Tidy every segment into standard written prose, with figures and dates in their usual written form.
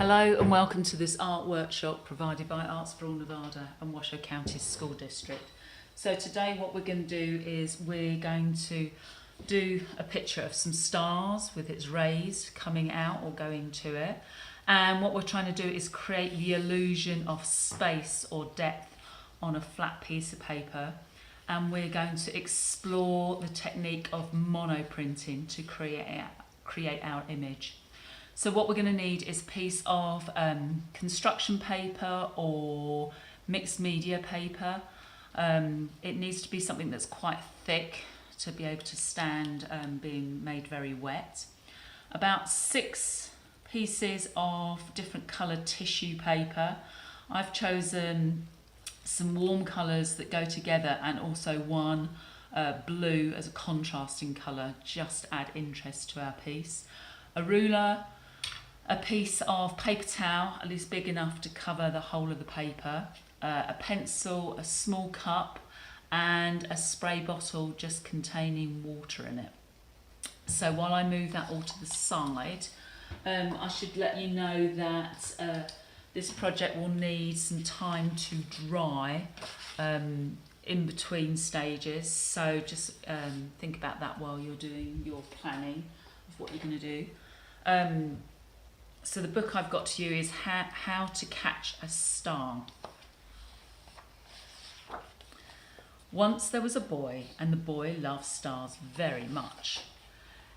Hello and welcome to this art workshop provided by Arts for All Nevada and Washoe County School District. So today what we're going to do is we're going to do a picture of some stars with its rays coming out or going to it. And what we're trying to do is create the illusion of space or depth on a flat piece of paper. And we're going to explore the technique of monoprinting to create our image. So what we're going to need is a piece of construction paper or mixed media paper. It needs to be something that's quite thick to be able to stand being made very wet. About 6 pieces of different coloured tissue paper. I've chosen some warm colours that go together and also one blue as a contrasting colour, just add interest to our piece. A ruler, a piece of paper towel, at least big enough to cover the whole of the paper, a pencil, a small cup, and a spray bottle just containing water in it. So while I move that all to the side, I should let you know that this project will need some time to dry in between stages. So just think about that while you're doing your planning of what you're going to do. So the book I've got to you is How to Catch a Star. Once there was a boy, and the boy loved stars very much.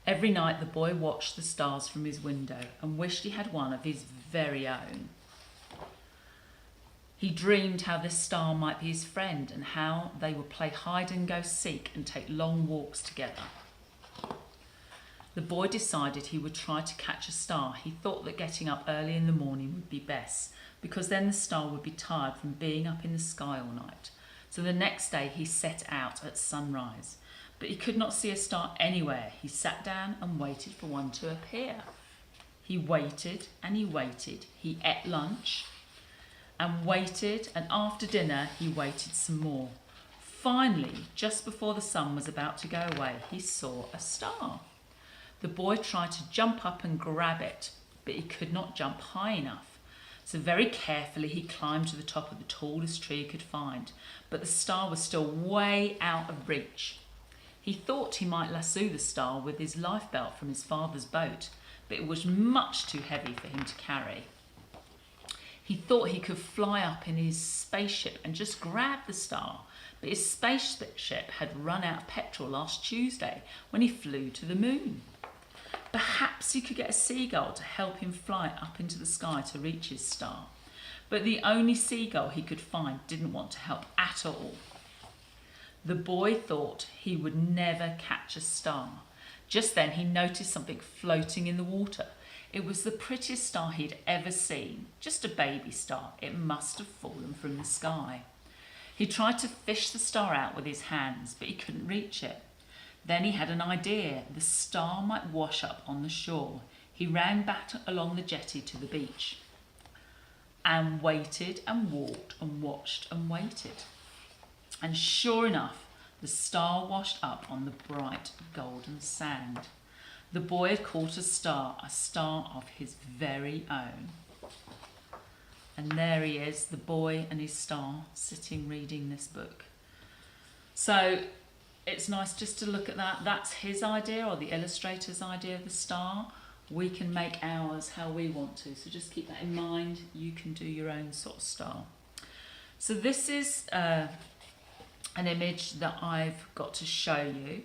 Every night the boy watched the stars from his window and wished he had one of his very own. He dreamed how this star might be his friend and how they would play hide and go seek and take long walks together. The boy decided he would try to catch a star. He thought that getting up early in the morning would be best, because then the star would be tired from being up in the sky all night. So the next day he set out at sunrise, but he could not see a star anywhere. He sat down and waited for one to appear. He waited and he waited. He ate lunch and waited, and after dinner he waited some more. Finally, just before the sun was about to go away, he saw a star. The boy tried to jump up and grab it, but he could not jump high enough. So very carefully he climbed to the top of the tallest tree he could find, but the star was still way out of reach. He thought he might lasso the star with his life belt from his father's boat, but it was much too heavy for him to carry. He thought he could fly up in his spaceship and just grab the star, but his spaceship had run out of petrol last Tuesday when he flew to the moon. Perhaps he could get a seagull to help him fly up into the sky to reach his star. But the only seagull he could find didn't want to help at all. The boy thought he would never catch a star. Just then he noticed something floating in the water. It was the prettiest star he'd ever seen, just a baby star. It must have fallen from the sky. He tried to fish the star out with his hands, but he couldn't reach it. Then he had an idea. The star might wash up on the shore. He ran back along the jetty to the beach and waited and walked and watched and waited. And sure enough, the star washed up on the bright golden sand. The boy had caught a star of his very own. And there he is, the boy and his star, sitting reading this book. So it's nice just to look at that. That's his idea, or the illustrator's idea of the star. We can make ours how we want to. So just keep that in mind. You can do your own sort of star. So this is an image that I've got to show you.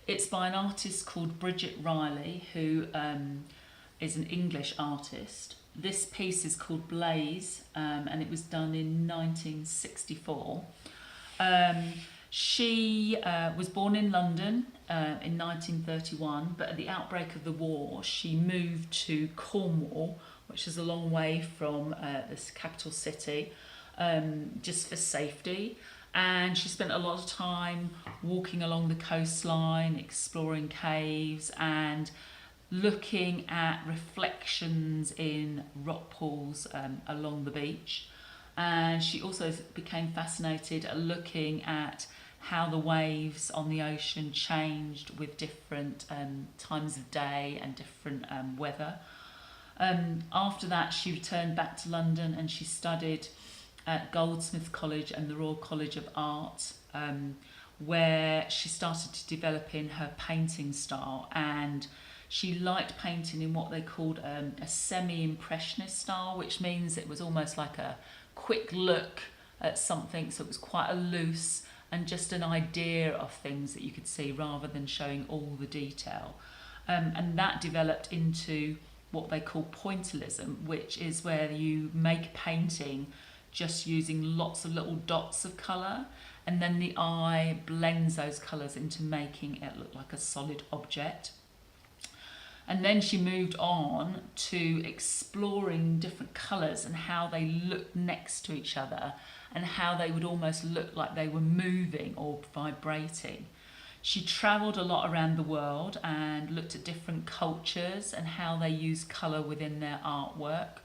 It's by an artist called Bridget Riley, who is an English artist. This piece is called Blaze, and it was done in 1964. She was born in London in 1931, but at the outbreak of the war, she moved to Cornwall, which is a long way from this capital city, just for safety. And she spent a lot of time walking along the coastline, exploring caves and looking at reflections in rock pools along the beach. And she also became fascinated at looking at how the waves on the ocean changed with different times of day and different weather. After that, she returned back to London and she studied at Goldsmiths College and the Royal College of Art, where she started to develop in her painting style, and she liked painting in what they called a semi-impressionist style, which means it was almost like a quick look at something, so it was quite a loose and just an idea of things that you could see rather than showing all the detail. And that developed into what they call pointillism, which is where you make painting just using lots of little dots of colour, and then the eye blends those colours into making it look like a solid object. And then she moved on to exploring different colours and how they looked next to each other and how they would almost look like they were moving or vibrating. She travelled a lot around the world and looked at different cultures and how they use colour within their artwork,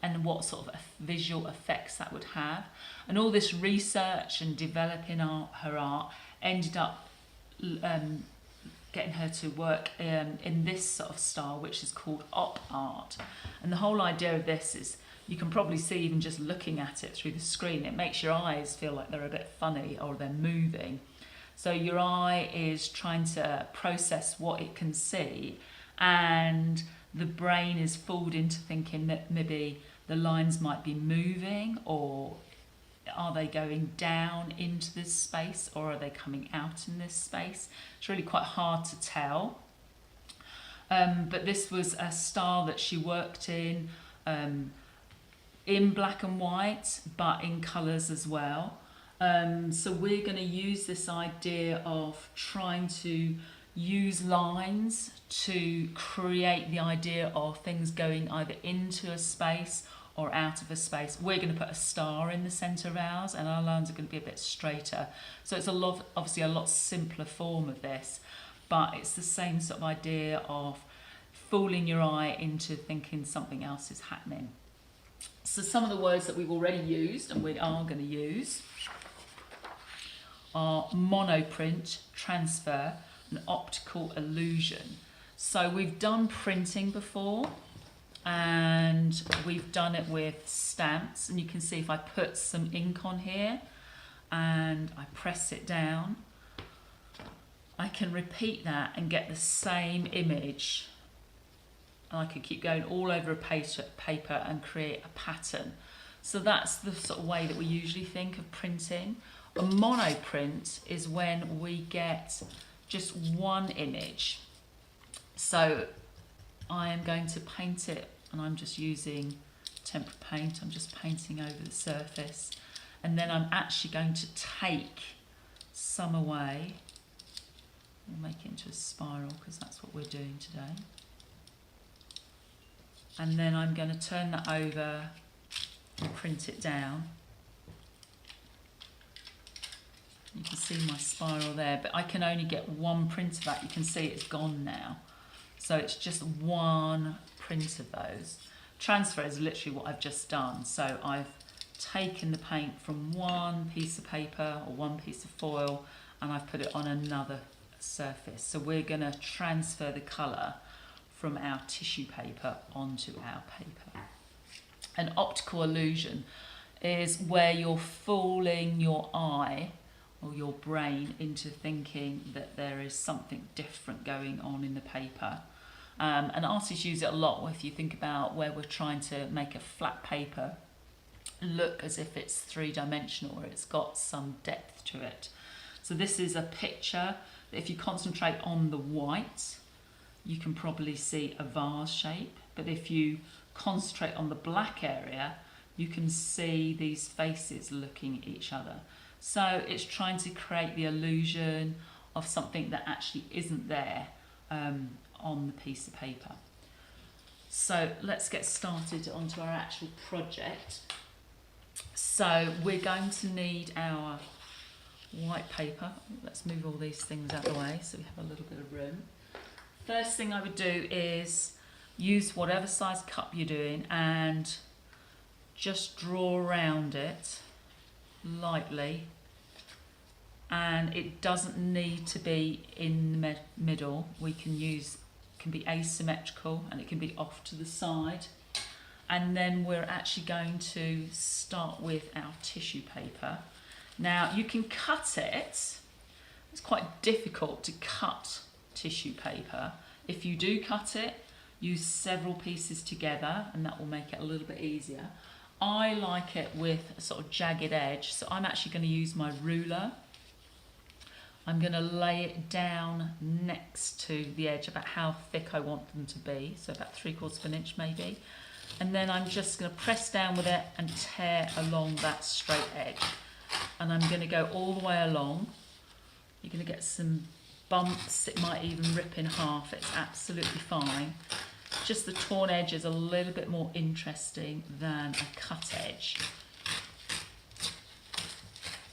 and what sort of visual effects that would have. And all this research and developing her art ended up getting her to work in this sort of style, which is called op art. And the whole idea of this is, you can probably see even just looking at it through the screen, it makes your eyes feel like they're a bit funny or they're moving. So your eye is trying to process what it can see, and the brain is fooled into thinking that maybe the lines might be moving, or are they going down into this space, or are they coming out in this space? It's really quite hard to tell. But this was a style that she worked in black and white, but in colours as well. So we're going to use this idea of trying to use lines to create the idea of things going either into a space or out of a space. We're going to put a star in the centre of ours, and our lines are going to be a bit straighter. So it's obviously a lot simpler form of this, but it's the same sort of idea of fooling your eye into thinking something else is happening. So some of the words that we've already used and we are going to use are monoprint, transfer, and optical illusion. So we've done printing before, and we've done it with stamps, and you can see if I put some ink on here and I press it down, I can repeat that and get the same image. And I could keep going all over a paper and create a pattern. So that's the sort of way that we usually think of printing. A monoprint is when we get just one image. So I am going to paint it, and I'm just using tempera paint. I'm just painting over the surface, and then I'm actually going to take some away. We'll make it into a spiral because that's what we're doing today. And then I'm going to turn that over and print it down. You can see my spiral there, but I can only get one print of that. You can see it's gone now. So it's just one print of those. Transfer is literally what I've just done. So I've taken the paint from one piece of paper or one piece of foil, and I've put it on another surface. So we're going to transfer the colour from our tissue paper onto our paper. An optical illusion is where you're fooling your eye or your brain into thinking that there is something different going on in the paper. And artists use it a lot if you think about where we're trying to make a flat paper look as if it's three-dimensional or it's got some depth to it. So this is a picture that if you concentrate on the white, you can probably see a vase shape, but if you concentrate on the black area, you can see these faces looking at each other. So it's trying to create the illusion of something that actually isn't there on the piece of paper. So let's get started onto our actual project. So we're going to need our white paper. Let's move all these things out of the way so we have a little bit of room. First thing I would do is use whatever size cup you're doing and just draw around it lightly, and it doesn't need to be in the middle. We can use can be asymmetrical and it can be off to the side. And then we're actually going to start with our tissue paper. Now you can cut it. It's quite difficult to cut tissue paper. If you do cut it, use several pieces together and that will make it a little bit easier. I like it with a sort of jagged edge, so I'm actually going to use my ruler. I'm going to lay it down next to the edge, about how thick I want them to be, so about 3/4 of an inch maybe. And then I'm just going to press down with it and tear along that straight edge. And I'm going to go all the way along. You're going to get some bumps, it might even rip in half, it's absolutely fine. Just the torn edge is a little bit more interesting than a cut edge.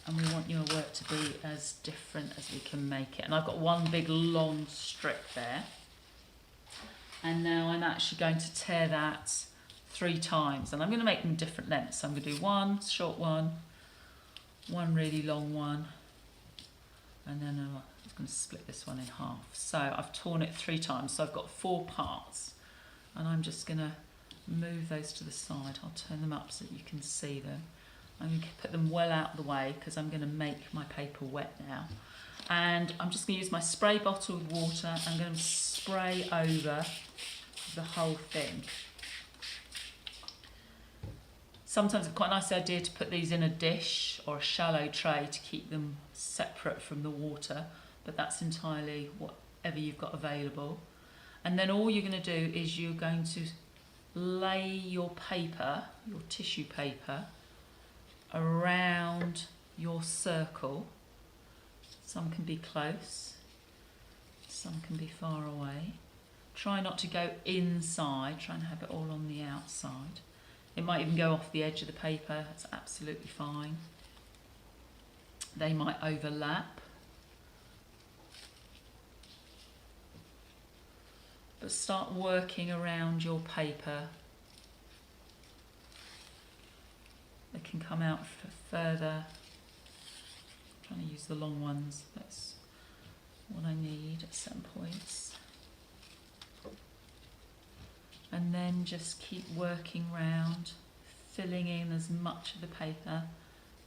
And we want your work to be as different as we can make it. And I've got one big long strip there. And now I'm actually going to tear that 3 times. And I'm going to make them different lengths. So I'm going to do one short one, one really long one, and then I'm going to split this one in half. So I've torn it 3 times. So I've got 4 parts. And I'm just going to move those to the side. I'll turn them up so that you can see them. I'm going to put them well out of the way because I'm going to make my paper wet now. And I'm just going to use my spray bottle with water. I'm going to spray over the whole thing. Sometimes it's quite a nice idea to put these in a dish or a shallow tray to keep them separate from the water, but that's entirely whatever you've got available. And then all you're going to do is you're going to lay your paper, your tissue paper, around your circle. Some can be close, some can be far away. Try not to go inside, try and have it all on the outside. It might even go off the edge of the paper, it's absolutely fine. They might overlap. But start working around your paper. They can come out further. I'm trying to use the long ones, that's what I need at certain points. And then just keep working round, filling in as much of the paper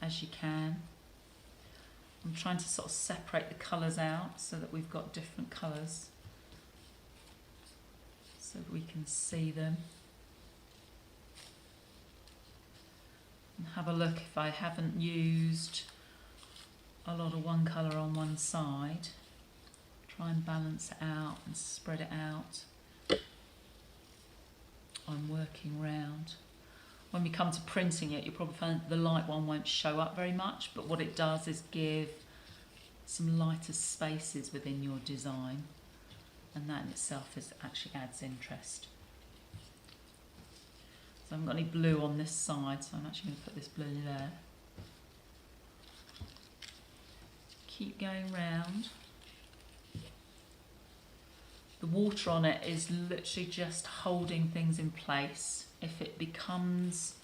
as you can. I'm trying to sort of separate the colours out so that we've got different colours, so that we can see them. And have a look if I haven't used a lot of one colour on one side. Try and balance it out and spread it out. I'm working round. When we come to printing it, you'll probably find the light one won't show up very much, but what it does is give some lighter spaces within your design, and that in itself actually adds interest. So I haven't got any blue on this side, so I'm actually going to put this blue there. Keep going round. The water on it is literally just holding things in place. If it becomes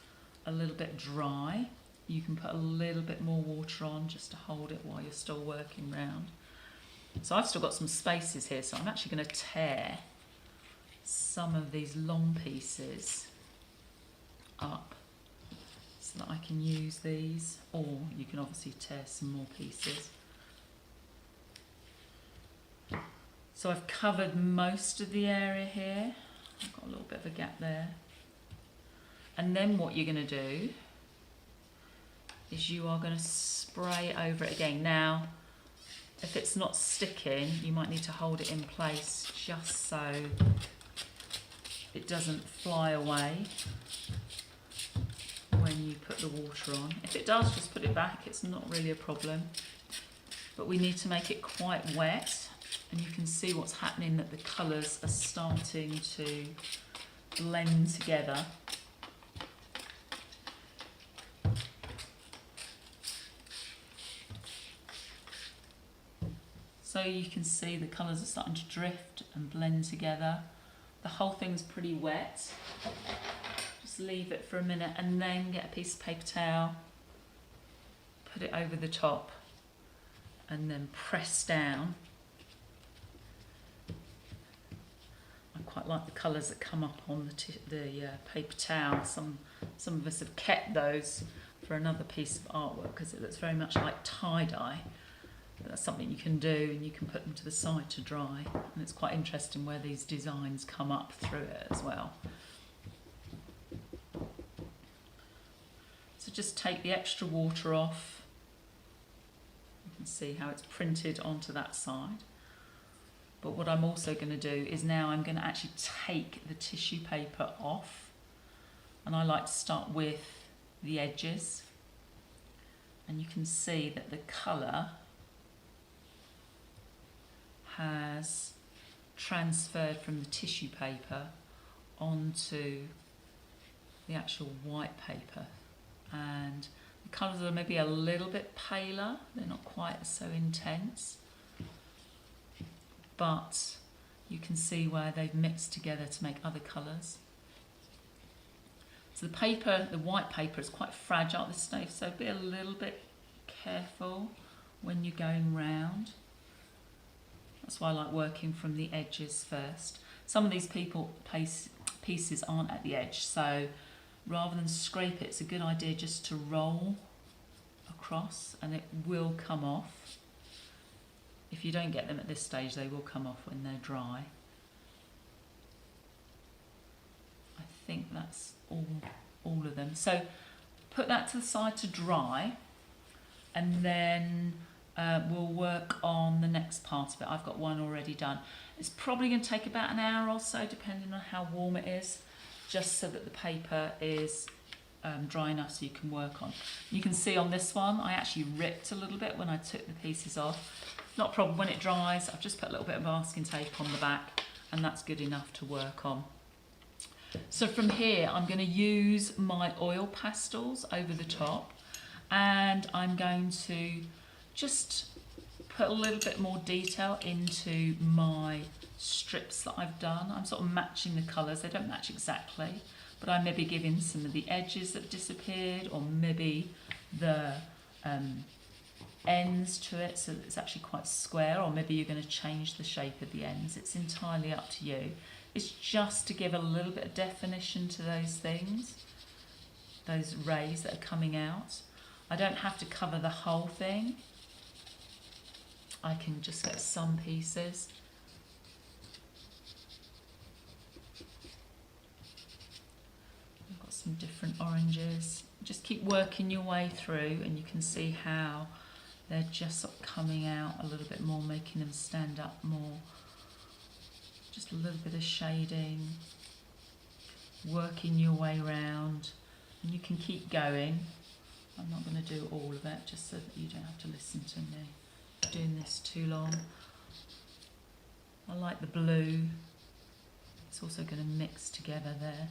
a little bit dry, you can put a little bit more water on just to hold it while you're still working round. So I've still got some spaces here, so I'm actually going to tear some of these long pieces up so that I can use these, or you can obviously tear some more pieces. So I've covered most of the area here. I've got a little bit of a gap there. And then what you're going to do is you are going to spray over it again. Now, if it's not sticking, you might need to hold it in place just so it doesn't fly away when you put the water on. If it does, just put it back. It's not really a problem. But we need to make it quite wet. And you can see what's happening, that the colours are starting to blend together. So you can see the colours are starting to drift and blend together. The whole thing's pretty wet. Just leave it for a minute and then get a piece of paper towel, put it over the top and then press down. quite like the colours that come up on the paper towel. Some of us have kept those for another piece of artwork because it looks very much like tie-dye. But that's something you can do, and you can put them to the side to dry. And it's quite interesting where these designs come up through it as well. So just take the extra water off. You can see how it's printed onto that side. But what I'm also going to do is now I'm going to actually take the tissue paper off, and I like to start with the edges, and you can see that the colour has transferred from the tissue paper onto the actual white paper, and the colours are maybe a little bit paler, they're not quite so intense. But you can see where they've mixed together to make other colours. So the paper, the white paper, is quite fragile at this stage, so be a little bit careful when you're going round. That's why I like working from the edges first. Some of these pieces aren't at the edge, so rather than scrape it, it's a good idea just to roll across, and it will come off. If you don't get them at this stage, they will come off when they're dry. I think that's all of them. So put that to the side to dry, and then we'll work on the next part of it. I've got one already done. It's probably going to take about an hour or so, depending on how warm it is, just so that the paper is dry enough so you can work on. You can see on this one, I actually ripped a little bit when I took the pieces off. Not a problem. When it dries, I've just put a little bit of masking tape on the back, and that's good enough to work on. So from here, I'm going to use my oil pastels over the top, and I'm going to just put a little bit more detail into my strips that I've done. I'm sort of matching the colours. They don't match exactly, but I may be giving some of the edges that disappeared, or maybe the ends to it so that it's actually quite square, or maybe you're going to change the shape of the ends. It's entirely up to you. It's just to give a little bit of definition to those things, those rays that are coming out. I don't have to cover the whole thing. I can just get some pieces. I've got some different oranges. Just keep working your way through, and you can see how they're just sort of coming out a little bit more, making them stand up more. Just a little bit of shading, working your way around, and you can keep going. I'm not going to do all of it, just so that you don't have to listen to me doing this too long. I like the blue. It's also going to mix together there.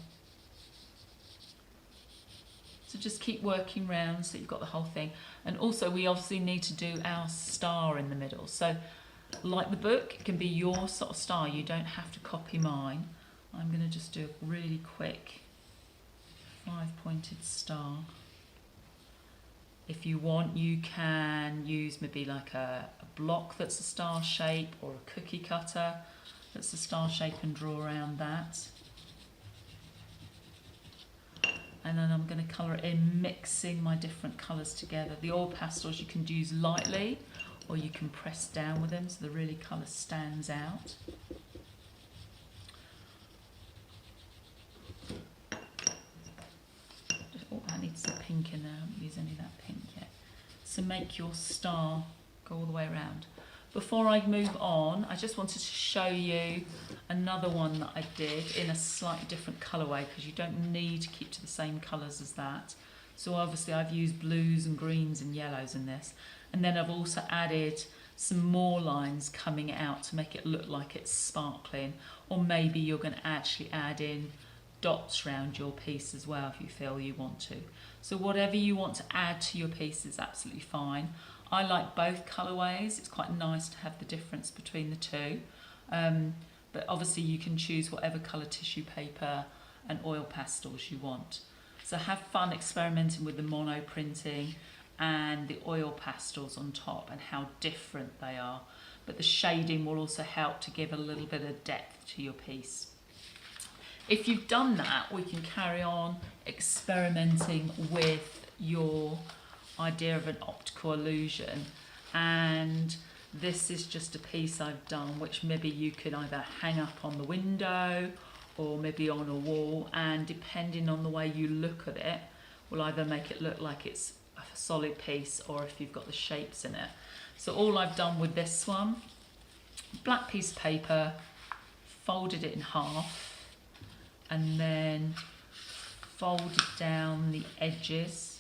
So just keep working round so you've got the whole thing. And also we obviously need to do our star in the middle. So like the book, it can be your sort of star. You don't have to copy mine. I'm going to just do a really quick 5-pointed star. If you want, you can use maybe like a block that's a star shape, or a cookie cutter that's a star shape, and draw around that. And then I'm going to colour it in, mixing my different colours together. The oil pastels you can use lightly, or you can press down with them so the really colour stands out. Oh, that needs some pink in there. I haven't used any of that pink yet. So make your star go all the way around. Before I move on, I just wanted to show you another one that I did in a slightly different colourway, because you don't need to keep to the same colours as that. So obviously I've used blues and greens and yellows in this, and then I've also added some more lines coming out to make it look like it's sparkling, or maybe you're going to actually add in dots around your piece as well if you feel you want to. So whatever you want to add to your piece is absolutely fine. I like both colourways. It's quite nice to have the difference between the two. But obviously you can choose whatever colour tissue paper and oil pastels you want. So have fun experimenting with the mono printing and the oil pastels on top, and how different they are. But the shading will also help to give a little bit of depth to your piece. If you've done that, we can carry on experimenting with your idea of an optical illusion. And this is just a piece I've done, which maybe you could either hang up on the window or maybe on a wall, and depending on the way you look at it, will either make it look like it's a solid piece or if you've got the shapes in it. So all I've done with this one, black piece of paper, folded it in half, and then folded down the edges,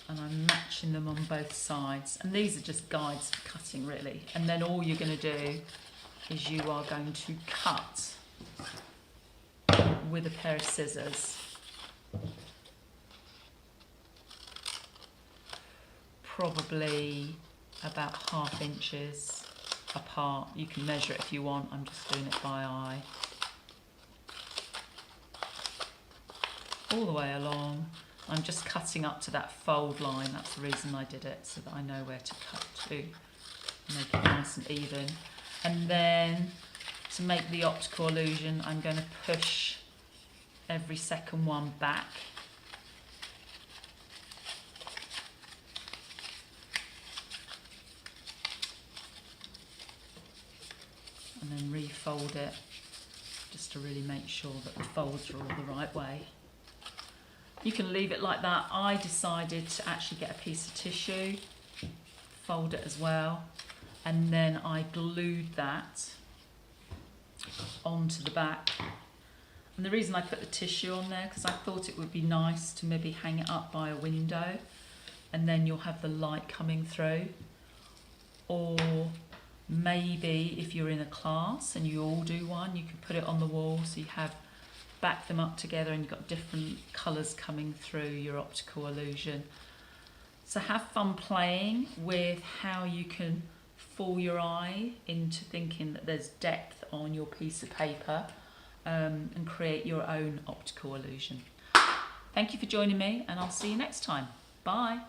and I'm matching them on both sides. And these are just guides for cutting, really. And then all you're going to do is you are going to cut with a pair of scissors. Probably about 1/2 inches apart. You can measure it if you want. I'm just doing it by eye. All the way along. I'm just cutting up to that fold line. That's the reason I did it, so that I know where to cut to. Make it nice and even. And then to make the optical illusion, I'm going to push every second one back. And then refold it, just to really make sure that the folds are all the right way. You can leave it like that. I decided to actually get a piece of tissue, fold it as well, and then I glued that onto the back. And the reason I put the tissue on there, because I thought it would be nice to maybe hang it up by a window, and then you'll have the light coming through. Or maybe if you're in a class and you all do one, you could put it on the wall so you have back them up together and you've got different colours coming through your optical illusion. So have fun playing with how you can fool your eye into thinking that there's depth on your piece of paper, and create your own optical illusion. Thank you for joining me, and I'll see you next time. Bye.